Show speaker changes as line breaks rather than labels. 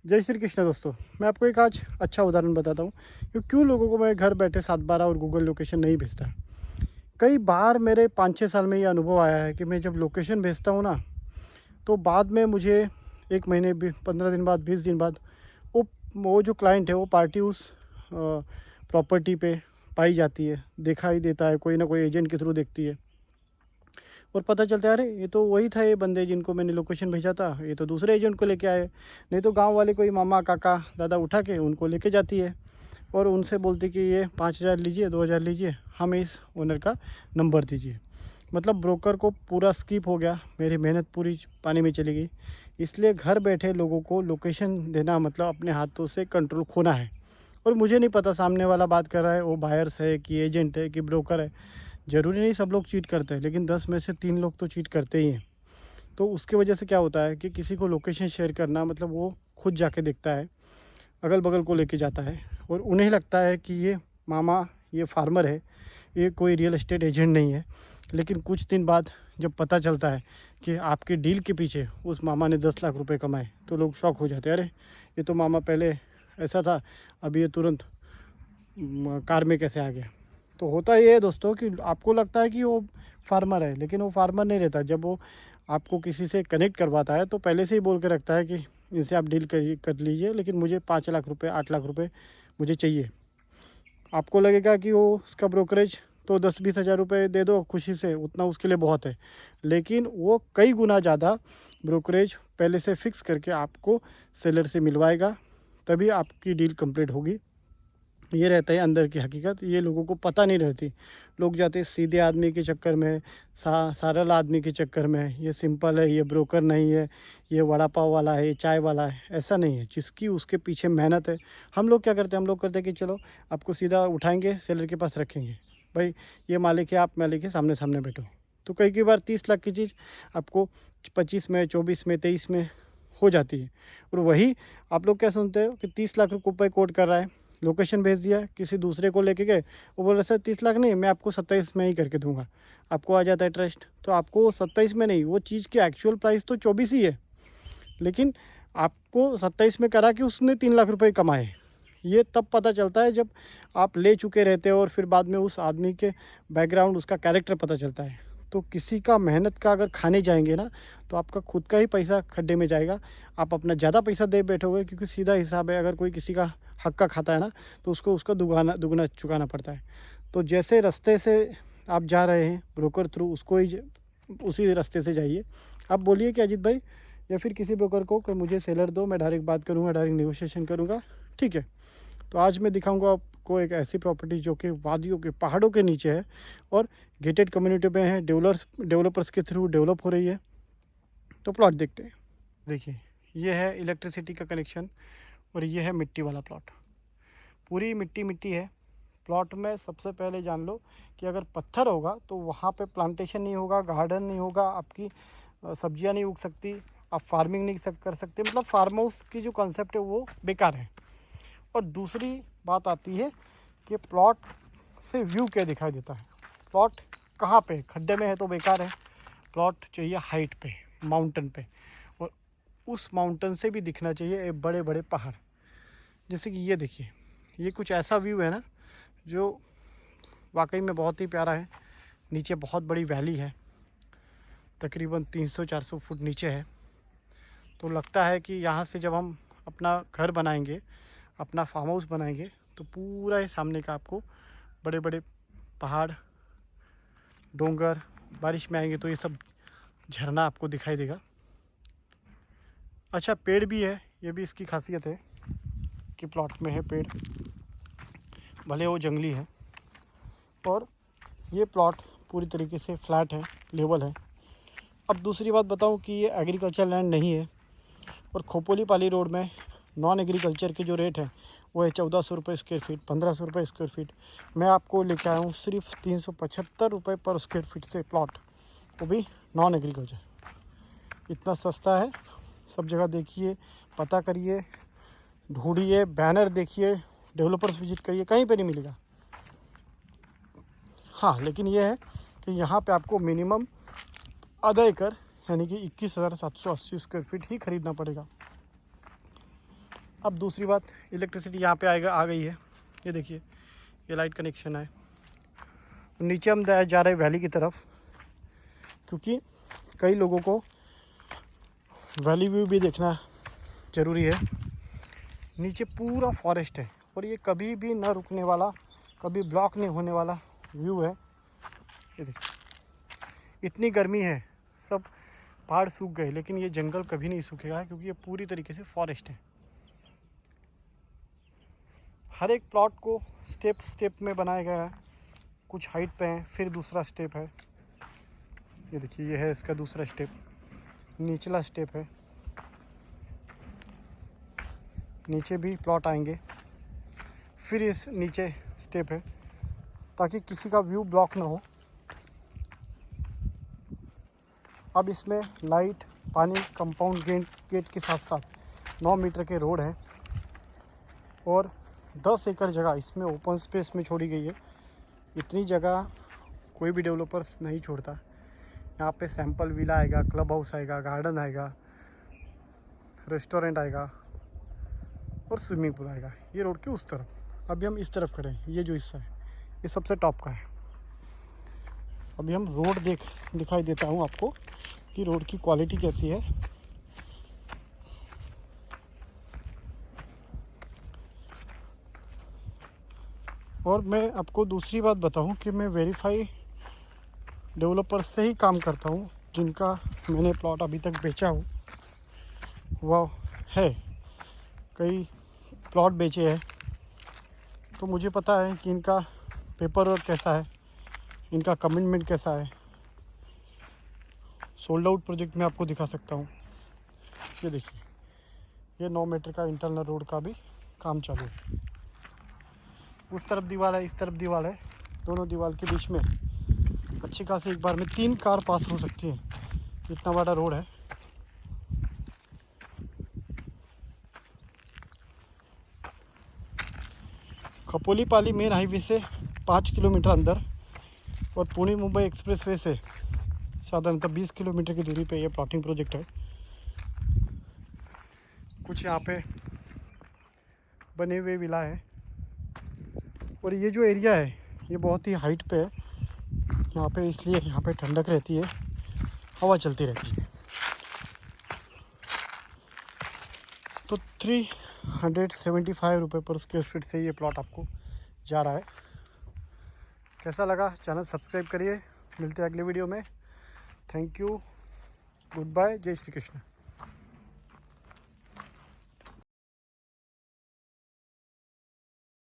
जय श्री कृष्ण दोस्तों। मैं आपको एक आज अच्छा उदाहरण बताता हूँ कि क्यों लोगों को मैं घर बैठे 7/12 और गूगल लोकेशन नहीं भेजता। कई बार मेरे 5-6 साल में ये अनुभव आया है कि मैं जब लोकेशन भेजता हूँ ना, तो बाद में मुझे 1 महीने 15 दिन बाद 20 दिन बाद वो वो जो क्लाइंट है वो पार्टी उस प्रॉपर्टी पे पाई जाती है, दिखाई देता है, कोई ना कोई एजेंट के थ्रू देखती है और पता चलता है अरे ये तो वही था, ये बंदे जिनको मैंने लोकेशन भेजा था, ये तो दूसरे एजेंट को लेके आए। नहीं तो गांव वाले कोई मामा काका दादा उठा के उनको लेके जाती है और उनसे बोलती कि ये 5,000 लीजिए, 2,000 लीजिए, हमें इस ओनर का नंबर दीजिए। मतलब ब्रोकर को पूरा स्किप हो गया, मेरी मेहनत पूरी पानी में चली गई। इसलिए घर बैठे लोगों को लोकेशन देना मतलब अपने हाथों से कंट्रोल खोना है। और मुझे नहीं पता सामने वाला बात कर रहा है वो बायर्स है कि एजेंट है कि ब्रोकर है। ज़रूरी नहीं सब लोग चीट करते हैं, लेकिन 10 में से 3 लोग तो चीट करते ही हैं। तो उसकी वजह से क्या होता है कि किसी को लोकेशन शेयर करना मतलब वो खुद जाके देखता है, अगल बगल को लेके जाता है और उन्हें लगता है कि ये मामा, ये फार्मर है, ये कोई रियल एस्टेट एजेंट नहीं है। लेकिन कुछ दिन बाद जब पता चलता है कि आपके डील के पीछे उस मामा ने 10 लाख रुपए कमाए, तो लोग शॉक हो जाते हैं। अरे ये तो मामा पहले ऐसा था, अभी ये तुरंत कार में कैसे आ गया। तो होता ये है दोस्तों कि आपको लगता है कि वो फार्मर है, लेकिन वो फार्मर नहीं रहता। जब वो आपको किसी से कनेक्ट करवाता है तो पहले से ही बोल के रखता है कि इनसे आप डील कर लीजिए, लेकिन मुझे 5 लाख रुपए 8 लाख रुपए मुझे चाहिए। आपको लगेगा कि वो उसका ब्रोकरेज तो 10-20 हज़ार रुपये दे दो खुशी से, उतना उसके लिए बहुत है। लेकिन वो कई गुना ज़्यादा ब्रोकरेज पहले से फ़िक्स करके आपको सेलर से मिलवाएगा, तभी आपकी डील कंप्लीट होगी। ये रहता है अंदर की हकीकत, ये लोगों को पता नहीं रहती। लोग जाते हैं सीधे आदमी के चक्कर में, सरल आदमी के चक्कर में, ये सिंपल है, ये ब्रोकर नहीं है, ये वड़ा पाव वाला है, ये चाय वाला है। ऐसा नहीं है, जिसकी उसके पीछे मेहनत है। हम लोग क्या करते हैं, हम लोग करते हैं कि चलो आपको सीधा उठाएंगे, सेलर के पास रखेंगे, भाई ये मालिक है, आप मालिक है, सामने सामने बैठो। तो कई बार 30 लाख की चीज़ आपको 25 में, 24 में, 23 में हो जाती है। और वही आप लोग क्या सुनते हो कि 30 लाख रुपये कोट कर रहा है, लोकेशन भेज दिया, किसी दूसरे को लेके गए, वो बोल रहे सर 30 लाख नहीं, मैं आपको 27 में ही करके दूंगा। आपको आ जाता है ट्रस्ट, तो आपको 27 में नहीं, वो चीज़ की एक्चुअल प्राइस तो 24 ही है, लेकिन आपको 27 में करा कि उसने 3 लाख रुपए कमाए। ये तब पता चलता है जब आप ले चुके रहते हो और फिर बाद में उस आदमी के बैकग्राउंड, उसका कैरेक्टर पता चलता है। तो किसी का मेहनत का अगर खाने जाएंगे ना, तो आपका खुद का ही पैसा खड्डे में जाएगा। आप अपना ज़्यादा पैसा दे बैठोगे, क्योंकि सीधा हिसाब है, अगर कोई किसी का हक का खाता है ना, तो उसको उसका दुगना दुगना चुकाना पड़ता है। तो जैसे रास्ते से आप जा रहे हैं ब्रोकर थ्रू, उसको ही उसी रास्ते से जाइए। आप बोलिए कि अजीत भाई या फिर किसी ब्रोकर को कि मुझे सेलर दो, मैं डायरेक्ट बात करूँगा, डायरेक्ट नेगोशिएशन करूँगा, ठीक है। तो आज मैं दिखाऊंगा आपको एक ऐसी प्रॉपर्टी जो कि वादियों के पहाड़ों के नीचे है और गेटेड कम्युनिटी में है, डेवलपर्स के थ्रू डेवलप हो रही है। तो प्लॉट देखते हैं। देखिए, ये है इलेक्ट्रिसिटी का कनेक्शन और ये है मिट्टी वाला प्लॉट। पूरी मिट्टी मिट्टी है। प्लॉट में सबसे पहले जान लो कि अगर पत्थर होगा तो वहाँ पे प्लांटेशन नहीं होगा, गार्डन नहीं होगा, आपकी सब्जियां नहीं उग सकती, आप फार्मिंग नहीं कर सकते। मतलब फार्म हाउस की जो कॉन्सेप्ट है वो बेकार है। और दूसरी बात आती है कि प्लॉट से व्यू क्या दिखाई देता है। प्लॉट कहाँ पे, खड्डे में है तो बेकार है। प्लॉट चाहिए हाइट पे, माउंटेन पे, और उस माउंटेन से भी दिखना चाहिए बड़े बड़े पहाड़। जैसे कि ये देखिए, ये कुछ ऐसा व्यू है ना जो वाकई में बहुत ही प्यारा है। नीचे बहुत बड़ी वैली है, तकरीबन 300-400 फुट नीचे है। तो लगता है कि यहाँ से जब हम अपना घर बनाएंगे, अपना फार्म हाउस बनाएंगे, तो पूरा ये सामने का आपको बड़े बड़े पहाड़, डोंगर, बारिश में आएंगे तो ये सब झरना आपको दिखाई देगा। अच्छा, पेड़ भी है, ये भी इसकी खासियत है कि प्लॉट में है पेड़, भले वो जंगली है। और ये प्लॉट पूरी तरीके से फ्लैट है, लेवल है। अब दूसरी बात बताऊं कि ये एग्रीकल्चर लैंड नहीं है। और खोपोली पाली रोड में नॉन एग्रीकल्चर के जो रेट है वो है 1400 रुपये स्क्वायर फीट, 1500 रुपये स्क्वायर फीट। मैं आपको लेके आया हूँ सिर्फ 375 रुपये पर स्क्वायर फीट से प्लॉट, वो भी नॉन एग्रीकल्चर। इतना सस्ता है। सब जगह देखिए, पता करिए, ढूंढिए, बैनर देखिए, डेवलपर्स विजिट करिए, कहीं पे नहीं मिलेगा। हाँ, लेकिन ये है कि यहाँ पे आपको मिनिमम ½ एकड़ यानी कि 21,780 स्क्वायर फीट ही खरीदना पड़ेगा। अब दूसरी बात, इलेक्ट्रिसिटी यहाँ पे आ गई है। ये देखिए, ये लाइट कनेक्शन है। नीचे हम जा रहे हैं वैली की तरफ, क्योंकि कई लोगों को वैली व्यू भी देखना ज़रूरी है। नीचे पूरा फॉरेस्ट है और ये कभी भी ना रुकने वाला, कभी ब्लॉक नहीं होने वाला व्यू है। ये देखिए, इतनी गर्मी है, सब पहाड़ सूख गए, लेकिन ये जंगल कभी नहीं सूखेगा, क्योंकि ये पूरी तरीके से फॉरेस्ट है। हर एक प्लॉट को स्टेप स्टेप में बनाया गया है। कुछ हाइट पे है, फिर दूसरा स्टेप है। ये देखिए, ये है इसका दूसरा स्टेप, निचला स्टेप है। नीचे भी प्लॉट आएंगे, फिर इस नीचे स्टेप है, ताकि किसी का व्यू ब्लॉक ना हो। अब इसमें लाइट, पानी, कंपाउंड गेट के साथ साथ 9 मीटर के रोड हैं और 10 एकड़ जगह इसमें ओपन स्पेस में छोड़ी गई है। इतनी जगह कोई भी डेवलपर्स नहीं छोड़ता। यहाँ पे सैंपल विला आएगा, क्लब हाउस आएगा, गार्डन आएगा, रेस्टोरेंट आएगा और स्विमिंग पूल आएगा। ये रोड के उस तरफ। अभी हम इस तरफ खड़े हैं। ये जो हिस्सा है ये सबसे टॉप का है। अभी हम रोड दिखाई देता हूँ आपको कि रोड की क्वालिटी कैसी है। और मैं आपको दूसरी बात बताऊं कि मैं वेरीफाई डेवलपर से ही काम करता हूं, जिनका मैंने प्लॉट अभी तक बेचा हो वह है। कई प्लॉट बेचे हैं, तो मुझे पता है कि इनका पेपर वर्क कैसा है, इनका कमिटमेंट कैसा है। सोल्ड आउट प्रोजेक्ट में आपको दिखा सकता हूँ। ये देखिए, ये 9 मीटर का इंटरनल रोड का भी काम चालू है। उस तरफ दीवार है, इस तरफ दीवार है। दोनों दीवार के बीच में अच्छी खासी एक बार में 3 कार पास हो सकती है, इतना बड़ा रोड है। खपोली पाली मेन हाईवे से 5 किलोमीटर अंदर और पुणे मुंबई एक्सप्रेसवे से साधारणतः 20 किलोमीटर की दूरी पे ये प्लॉटिंग प्रोजेक्ट है। कुछ यहाँ पे बने हुए विला है और ये जो एरिया है ये बहुत ही हाइट पे है यहाँ पे, इसलिए यहाँ पे ठंडक रहती है, हवा चलती रहती है। तो 375 रुपये पर स्क्वायर फीट से ये प्लॉट आपको जा रहा है। कैसा लगा? चैनल सब्सक्राइब करिए। मिलते हैं अगले वीडियो में। थैंक यू, गुड बाय, जय श्री कृष्ण।